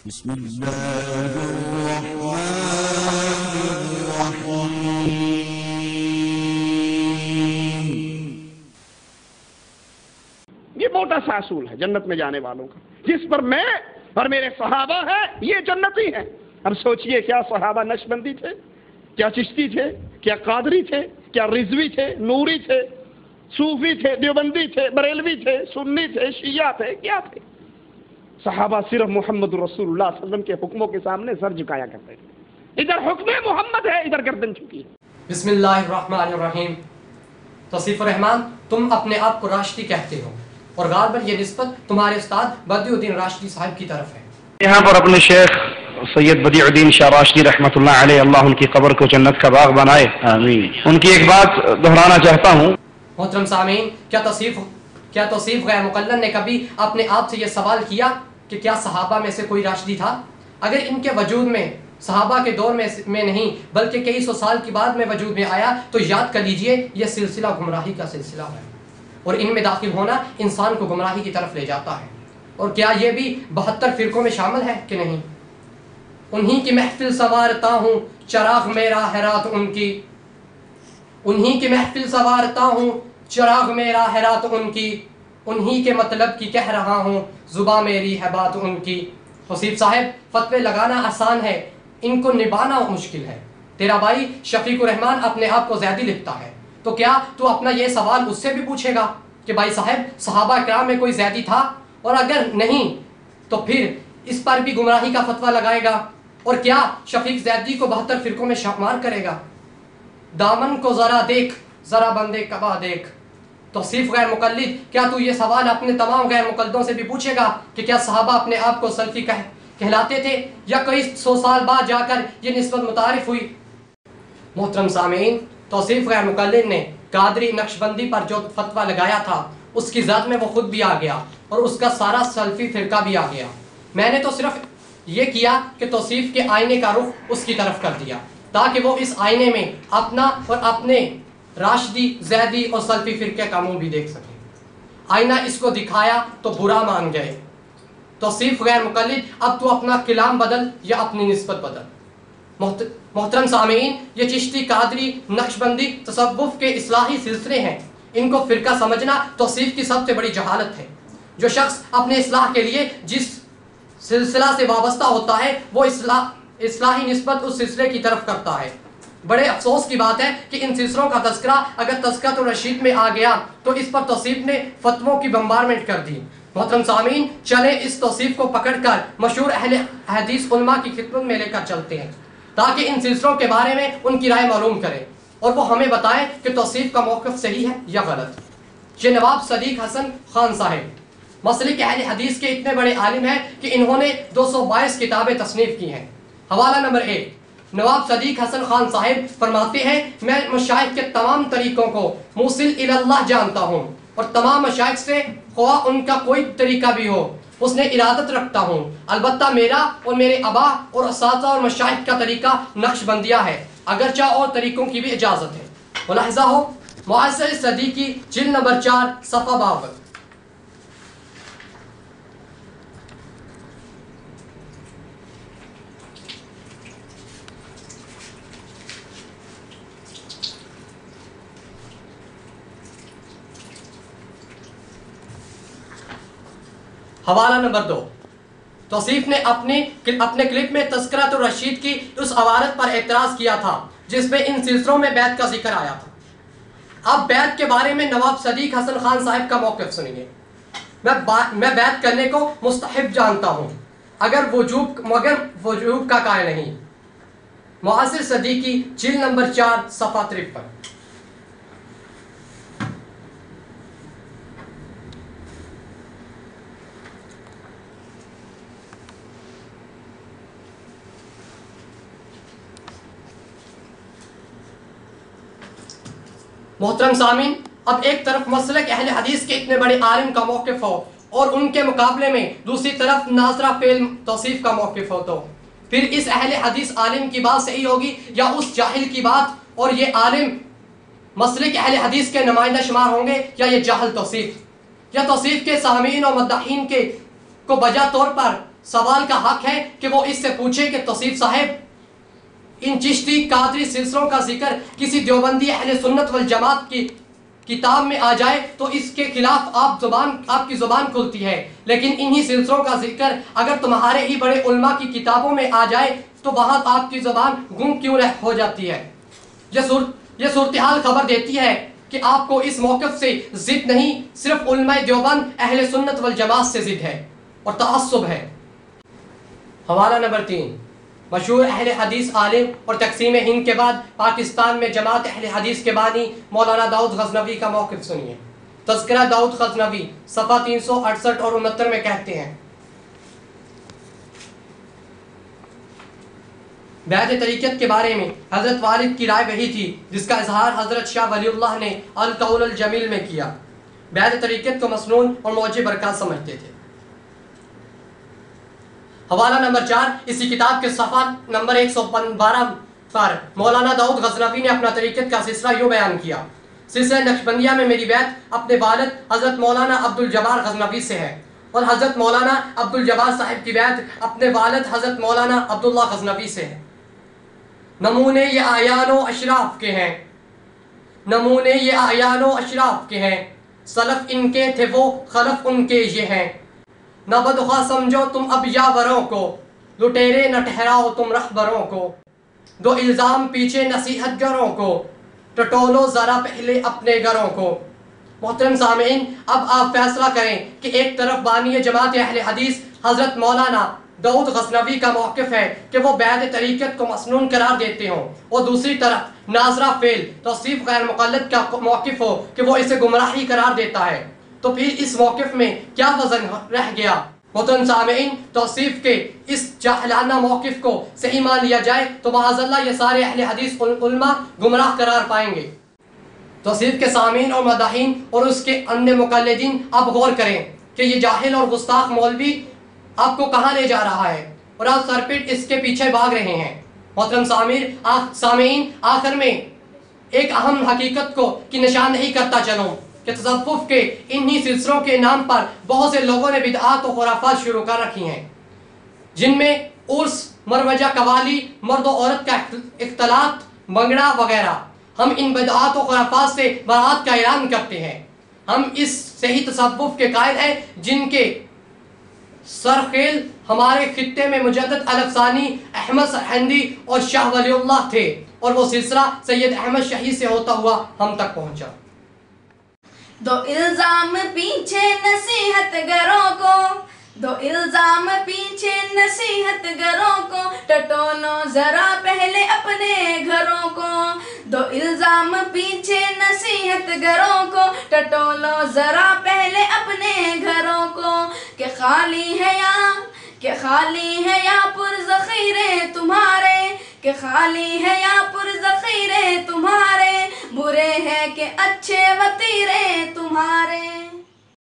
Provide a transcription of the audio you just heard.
بسم اللہ الرحمن الرحیم۔ یہ موٹا سا اصول ہے جنت میں جانے والوں کا، جس پر میں اور میرے صحابہ ہیں یہ جنتی ہیں۔ اب سوچئے کیا صحابہ نقشبندی تھے، کیا چشتی تھے، کیا قادری تھے، کیا رضوی تھے، نوری تھے، صوفی تھے، دیوبندی تھے، بریلوی تھے، سنی تھے، شیعہ تھے، کیا تھے؟ صحابہ صرف محمد رسول اللہ صلی اللہ علیہ وسلم کے حکموں کے سامنے سر جھکایا کرتے تھے۔ ادھر حکم محمد ہے، ادھر گردن جھکی ہے۔ بسم اللہ الرحمن الرحیم۔ توصیف الرحمان، تم اپنے آپ کو راشدی کہتے ہو اور غالباً یہ نسبت تمہارے استاد بدیع الدین راشدی صاحب کی طرف ہے۔ یہاں پر اپنے شیخ سید بدیع الدین شاہ راشدی رحمۃ اللہ علیہ، اللہ ان کی قبر کو جنت کا باغ بنائے، آمین۔ ان کی ایک بات دہرانا چاہتا ہوں۔ محترم سامعین، کیا توصیف غیر مقلد نے کبھی اپنے آپ سے یہ سوال کیا کہ کیا صحابہ میں سے کوئی راشدی تھا؟ اگر ان کے وجود میں صحابہ کے دور میں نہیں بلکہ کئی سو سال کے بعد میں وجود میں آیا تو یاد کر لیجئے یہ سلسلہ گمراہی کا سلسلہ ہے، اور ان میں داخل ہونا انسان کو گمراہی کی طرف لے جاتا ہے۔ اور کیا یہ بھی 72 فرقوں میں شامل ہے کہ نہیں؟ انہی کی محفل سنوارتا ہوں، چراغ میرا ہے رات ان کی، انہی کی محفل سنوارتا ہوں، چراغ میرا ہے رات ان کی، انہی کے مطلب کی کہہ رہا ہوں، زباں میری ہے بات ان کی۔ توصیف صاحب، فتوے لگانا آسان ہے، ان کو نبھانا مشکل ہے۔ تیرا بھائی شفیق الرحمان اپنے آپ کو زیادی لکھتا ہے، تو کیا تو اپنا یہ سوال اس سے بھی پوچھے گا کہ بھائی صاحب صحابہ کرام میں کوئی زیادی تھا؟ اور اگر نہیں تو پھر اس پر بھی گمراہی کا فتویٰ لگائے گا؟ اور کیا شفیق زیدی کو 72 فرقوں میں شمار کرے گا؟ دامن کو ذرا دیکھ، ذرا بندے کبا دیکھ۔ توصیف غیر مقلد، کیا تو یہ سوال اپنے تمام غیر مقلدوں سے بھی پوچھے گا کہ کیا صحابہ اپنے آپ کو سلفی کہلاتے تھے یا کئی سو سال بعد جا کر یہ نسبت متعارف ہوئی؟ محترم سامعین، توصیف غیر مقلد نے قادری نقشبندی پر جو فتویٰ لگایا تھا اس کی ذات میں وہ خود بھی آ گیا اور اس کا سارا سلفی فرقہ بھی آ گیا۔ میں نے تو صرف یہ کیا کہ توصیف کے آئینے کا رخ اس کی طرف کر دیا تاکہ وہ اس آئینے میں اپنا اور اپنے راشدی، زیدی اور سلفی فرقے کا منہ بھی دیکھ سکے۔ آئینہ اس کو دکھایا تو برا مان گئے۔ توصیف غیر مقلد، اب تو اپنا کلام بدل یا اپنی نسبت بدل۔ محترم سامعین، یہ چشتی، قادری، نقشبندی تصوف کے اصلاحی سلسلے ہیں، ان کو فرقہ سمجھنا توصیف کی سب سے بڑی جہالت ہے۔ جو شخص اپنے اصلاح کے لیے جس سلسلہ سے وابستہ ہوتا ہے وہ اصلاحی نسبت اس سلسلے کی طرف کرتا ہے۔ بڑے افسوس کی بات ہے کہ ان سلسلوں کا تذکرہ اگر تذکرۃ الرشید میں آ گیا تو اس پر توصیف نے فتووں کی بمبارمنٹ کر دی۔ محترم سامعین، چلیں اس توصیف کو پکڑ کر مشہور اہل حدیث علماء کی خدمت میں لے کر چلتے ہیں تاکہ ان سلسلوں کے بارے میں ان کی رائے معلوم کریں اور وہ ہمیں بتائیں کہ توصیف کا موقف صحیح ہے یا غلط۔ یہ نواب صدیق حسن خان صاحب مسلک اہل حدیث کے اتنے بڑے عالم ہیں کہ انہوں نے 222 کتابیں تصنیف کی ہیں۔ حوالہ نمبر 1، نواب صدیق حسن خان صاحب فرماتے ہیں، میں مشائخ کے تمام طریقوں کو موصل الی اللہ جانتا ہوں اور تمام مشائخ سے خواہ ان کا کوئی طریقہ بھی ہو اس نے ارادت رکھتا ہوں، البتہ میرا اور میرے ابا اور اساتذہ اور مشائخ کا طریقہ نقش بندیہ ہے، اگرچہ اور طریقوں کی بھی اجازت ہے۔ ملاحظہ ہو معاصر صدیقی جلد نمبر 4 صفحہ 52۔ حوالہ نمبر 2، توصیف نے اپنے کلپ میں تذکرۃ الرشید کی اس عبارت پر اعتراض کیا تھا جس میں ان سلسلوں میں بیعت کا ذکر آیا تھا۔ اب بیعت کے بارے میں نواب صدیق حسن خان صاحب کا موقف سنیے۔ میں بیعت کرنے کو مستحب جانتا ہوں مگر وجوب کا قائل نہیں۔ معاصر صدیقی جلد نمبر 4 صفحہ 53۔ محترم سامعین، اب ایک طرف مسلک اہل حدیث کے اتنے بڑے عالم کا موقف ہو اور ان کے مقابلے میں دوسری طرف ناظرہ فعل توصیف کا موقف ہو تو پھر اس اہل حدیث عالم کی بات صحیح ہوگی یا اس جاہل کی بات؟ اور یہ عالم مسلک اہل حدیث کے نمائندہ شمار ہوں گے یا یہ جاہل توصیف؟ یا توصیف کے سامعین اور مداحین کو بجا طور پر سوال کا حق ہے کہ وہ اس سے پوچھے کہ توصیف صاحب ان چشتی قادری سلسلوں کا ذکر کسی دیوبندی اہل سنت والجماعت کی کتاب میں آ جائے تو اس کے خلاف آپ کی زبان کھلتی ہے، لیکن انہی سلسلوں کا ذکر اگر تمہارے ہی بڑے علماء کی کتابوں میں آ جائے تو وہاں آپ کی زبان گم کیوں ہو جاتی ہے؟ یہ صورتحال خبر دیتی ہے کہ آپ کو اس موقف سے ضد نہیں، صرف علماء دیوبند اہل سنت والجماعت سے ضد ہے اور تعصب ہے۔ حوالہ نمبر 3، مشہور اہل حدیث عالم اور تقسیم ہند کے بعد پاکستان میں جماعت اہل حدیث کے بانی مولانا داؤد غزنوی کا موقف سنیے۔ تذکرہ داؤد غزنوی صفحہ 368 اور 69 میں کہتے ہیں، بیعت طریقت کے بارے میں حضرت والد کی رائے وہی تھی جس کا اظہار حضرت شاہ ولی اللہ نے القول الجمیل میں کیا۔ بیعت طریقت کو مسنون اور موجب برکات سمجھتے تھے۔ حوالہ نمبر 4، اسی کتاب کے صفحہ نمبر 112 پر مولانا داؤد غزنوی نے اپنا طریقت کا سلسلہ یوں بیان کیا، سلسلہ نقشبندیہ میں میری بیعت اپنے والد حضرت مولانا عبدالجبار غزنوی سے ہے، اور حضرت مولانا عبدالجبار صاحب کی بیعت اپنے والد حضرت مولانا عبداللہ غزنوی سے ہے۔ نمونے یہ اعیان و اشراف کے ہیں، نمونے یہ اعیان و اشراف کے ہیں، سلف ان کے تھے وہ خلف ان کے یہ ہیں، نہ بدخواہ سمجھو تم اب یاوروں کو، لٹیرے نہ ٹھہراؤ تم رہبروں کو، دو الزام پیچھے نصیحت گروں کو، ٹٹولو ذرا پہلے اپنے گھروں کو۔ محترم سامعین، اب آپ فیصلہ کریں کہ ایک طرف بانی جماعت اہل حدیث حضرت مولانا داؤد غزنوی کا موقف ہے کہ وہ بیعت طریقت کو مسنون قرار دیتے ہوں، اور دوسری طرف ناظرہ فعل توصیف غیر مقلد کا موقف ہو کہ وہ اسے گمراہی قرار دیتا ہے، تو پھر اس موقف میں کیا وزن رہ گیا؟ محترم سامعین، توصیف کے اس جاہلانہ موقف کو صحیح مان لیا جائے تو معاذ اللہ یہ سارے اہل حدیث علماء گمراہ قرار پائیں گے۔ توصیف کے سامعین اور مداحین اور اس کے اندھے مقلدین آپ غور کریں کہ یہ جاہل اور گستاخ مولوی آپ کو کہاں لے جا رہا ہے، اور آپ سرپٹ اس کے پیچھے بھاگ رہے ہیں۔ محترم سامعین، آخر میں ایک اہم حقیقت کی نشاندہی کرتا چلوں کہ تصوف کے انہی سلسلوں کے نام پر بہت سے لوگوں نے بدعات و خرافات شروع کر رکھی ہیں، جن میں عرس، مروجہ، قوالی، مرد و عورت کا اختلاط، منگڑا وغیرہ۔ ہم ان بدعات و خرافات سے برات کا اعلان کرتے ہیں۔ ہم اس صحیح تصوف کے قائل ہیں جن کے سرخیل ہمارے خطے میں مجدد الفسانی، احمد سرہندی اور شاہ ولی اللہ تھے، اور وہ سلسلہ سید احمد شہید سے ہوتا ہوا ہم تک پہنچا۔ دو الزام پیچھے نصیحت گروں کو، دو الزام پیچھے نصیحت گروں کو، ٹٹولو ذرا پہلے اپنے گھروں کو، دو الزام پیچھے نصیحت گروں کو، ٹٹولو ذرا پہلے اپنے گھروں کو، کہ خالی ہے یا پر ذخیرے تمہارے، کہ خالی ہے یا پر ذخیرے تمہارے، برے ہیں کہ اچھے وطیرے تمہارے۔